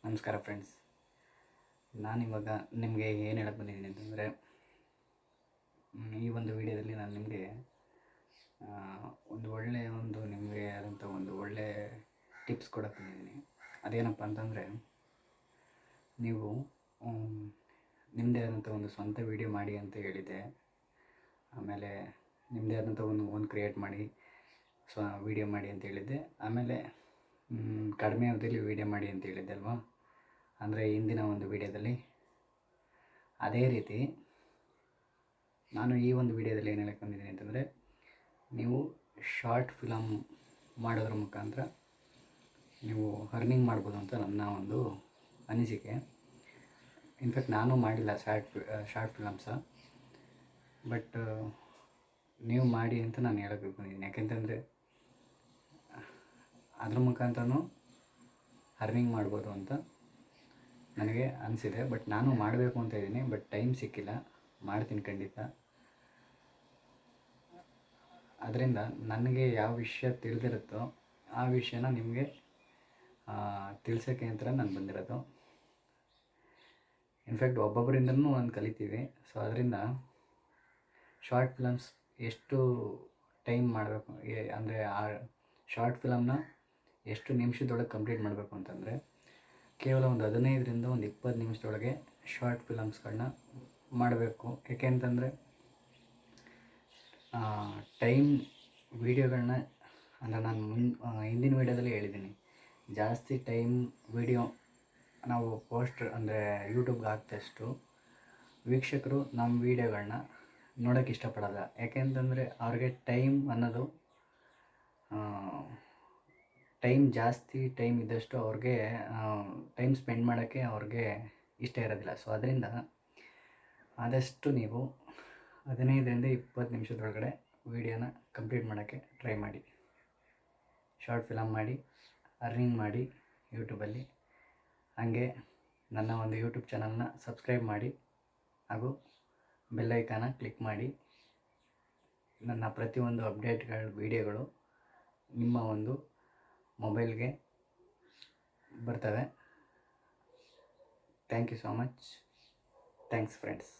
ನಮಸ್ಕಾರ ಫ್ರೆಂಡ್ಸ್. ನಾನಿವಾಗ ನಿಮಗೆ ಏನು ಹೇಳಕ್ಕೆ ಬಂದಿದ್ದೀನಿ ಅಂತಂದರೆ, ಈ ಒಂದು ವಿಡಿಯೋದಲ್ಲಿ ನಾನು ನಿಮಗೆ ನಿಮಗೆ ಆದಂಥ ಒಂದು ಒಳ್ಳೆಯ ಟಿಪ್ಸ್ ಕೊಡಕ್ಕೆ ಬಂದಿದ್ದೀನಿ. ಅದೇನಪ್ಪ ಅಂತಂದರೆ, ನೀವು ನಿಮ್ಮದೇ ಆದಂಥ ಒಂದು ಸ್ವಂತ ವಿಡಿಯೋ ಮಾಡಿ ಅಂತ ಹೇಳಿದ್ದೆ. ಆಮೇಲೆ ನಿಮ್ಮದೇ ಆದಂಥ ಒಂದು ಕ್ರಿಯೇಟ್ ಮಾಡಿ ವಿಡಿಯೋ ಮಾಡಿ ಅಂತ ಹೇಳಿದ್ದೆ. ಆಮೇಲೆ ಕಡಿಮೆ ಅವಧಿಯಲ್ಲಿ ವಿಡಿಯೋ ಮಾಡಿ ಅಂತ ಹೇಳಿದ್ದೆ ಅಲ್ವಾ, ಅಂದರೆ ಇಂದಿನ ಒಂದು ವಿಡಿಯೋದಲ್ಲಿ. ಅದೇ ರೀತಿ ನಾನು ಈ ಒಂದು ವಿಡಿಯೋದಲ್ಲಿ ಏನು ಹೇಳಕ್ಕೆ ಬಂದಿದ್ದೀನಿ ಅಂತಂದರೆ, ನೀವು ಶಾರ್ಟ್ ಫಿಲಮ್ ಮಾಡೋದ್ರ ಮುಖಾಂತರ ನೀವು ಅರ್ನಿಂಗ್ ಮಾಡ್ಬೋದು ಅಂತ ನನ್ನ ಒಂದು ಅನಿಸಿಕೆ. ಇನ್ಫ್ಯಾಕ್ಟ್ ನಾನು ಮಾಡಿಲ್ಲ ಶಾರ್ಟ್ ಫಿಲಮ್ಸ, ಬಟ್ ನೀವು ಮಾಡಿ ಅಂತ ನಾನು ಹೇಳಕ್ಕೆ ಬಂದಿದ್ದೀನಿ. ಯಾಕೆಂತಂದರೆ ಅದ್ರ ಮುಖಾಂತರನೂ ಅರ್ನಿಂಗ್ ಮಾಡ್ಬೋದು ಅಂತ ನನಗೆ ಅನಿಸಿದೆ. ಬಟ್ ನಾನು ಮಾಡಬೇಕು ಅಂತ ಇದ್ದೀನಿ, ಬಟ್ ಟೈಮ್ ಸಿಕ್ಕಿಲ್ಲ. ಮಾಡ್ತೀನಿ ಖಂಡಿತ. ಅದರಿಂದ ನನಗೆ ಯಾವ ವಿಷಯ ತಿಳಿದಿರುತ್ತೋ ಆ ವಿಷಯನ ನಿಮಗೆ ತಿಳಿಸೋಕ್ಕೆ ಅಂತ ನಾನು ಬಂದಿರೋದು. ಇನ್ಫ್ಯಾಕ್ಟ್ ಒಬ್ಬೊಬ್ಬರಿಂದನೂ ಒಂದು ಕಲಿತೀವಿ. ಸೊ ಅದರಿಂದ ಶಾರ್ಟ್ ಫಿಲಮ್ಸ್ ಎಷ್ಟು ಟೈಮ್ ಮಾಡಬೇಕು, ಅಂದರೆ ಆ ಶಾರ್ಟ್ ಫಿಲಮ್ನ ಎಷ್ಟು ನಿಮಿಷದೊಳಗೆ ಕಂಪ್ಲೀಟ್ ಮಾಡಬೇಕು ಅಂತಂದರೆ, ಕೇವಲ ಒಂದು 15ರಿಂದ ಒಂದು 20 ನಿಮಿಷದೊಳಗೆ ಶಾರ್ಟ್ ಫಿಲಮ್ಸ್ಗಳನ್ನ ಮಾಡಬೇಕು. ಏಕೆ ಅಂತಂದರೆ ಟೈಮ್ ವೀಡಿಯೋಗಳನ್ನ, ಅಂದರೆ ನಾನು ಹಿಂದಿನ ವೀಡಿಯೋದಲ್ಲಿ ಹೇಳಿದ್ದೀನಿ, ಜಾಸ್ತಿ ಟೈಮ್ ವೀಡಿಯೋ ನಾವು ಅಂದರೆ ಯೂಟ್ಯೂಬ್ಗೆ ಹಾಕಿದಷ್ಟು ವೀಕ್ಷಕರು ನಮ್ಮ ವೀಡಿಯೋಗಳನ್ನ ನೋಡೋಕ್ಕೆ ಇಷ್ಟಪಡಲ್ಲ. ಯಾಕೆಂತಂದರೆ ಅವ್ರಿಗೆ ಟೈಮ್ ಅನ್ನೋದು ಜಾಸ್ತಿ ಟೈಮ್ ಇದ್ದಷ್ಟು ಅವ್ರಿಗೆ ಟೈಮ್ ಸ್ಪೆಂಡ್ ಮಾಡೋಕ್ಕೆ ಅವ್ರಿಗೆ ಇಷ್ಟ ಇರೋದಿಲ್ಲ. ಸೊ ಅದರಿಂದ ಆದಷ್ಟು ನೀವು 15ರಿಂದ 20 ನಿಮಿಷದೊಳಗಡೆ ವೀಡಿಯೋನ ಕಂಪ್ಲೀಟ್ ಮಾಡೋಕ್ಕೆ ಟ್ರೈ ಮಾಡಿ. ಶಾರ್ಟ್ ಫಿಲಮ್ ಮಾಡಿ ಅರ್ನಿಂಗ್ ಮಾಡಿ ಯೂಟ್ಯೂಬಲ್ಲಿ. ಹಾಗೆ ನನ್ನ ಒಂದು ಯೂಟ್ಯೂಬ್ ಚಾನಲ್ನ ಸಬ್ಸ್ಕ್ರೈಬ್ ಮಾಡಿ ಹಾಗೂ ಬೆಲ್ಲೈಕಾನ ಕ್ಲಿಕ್ ಮಾಡಿ. ನನ್ನ ಪ್ರತಿಯೊಂದು ವೀಡಿಯೋಗಳು ನಿಮ್ಮ ಒಂದು ಮೊಬೈಲ್ಗೆ ಬರ್ತವೆ. Thank you so much. Thanks friends.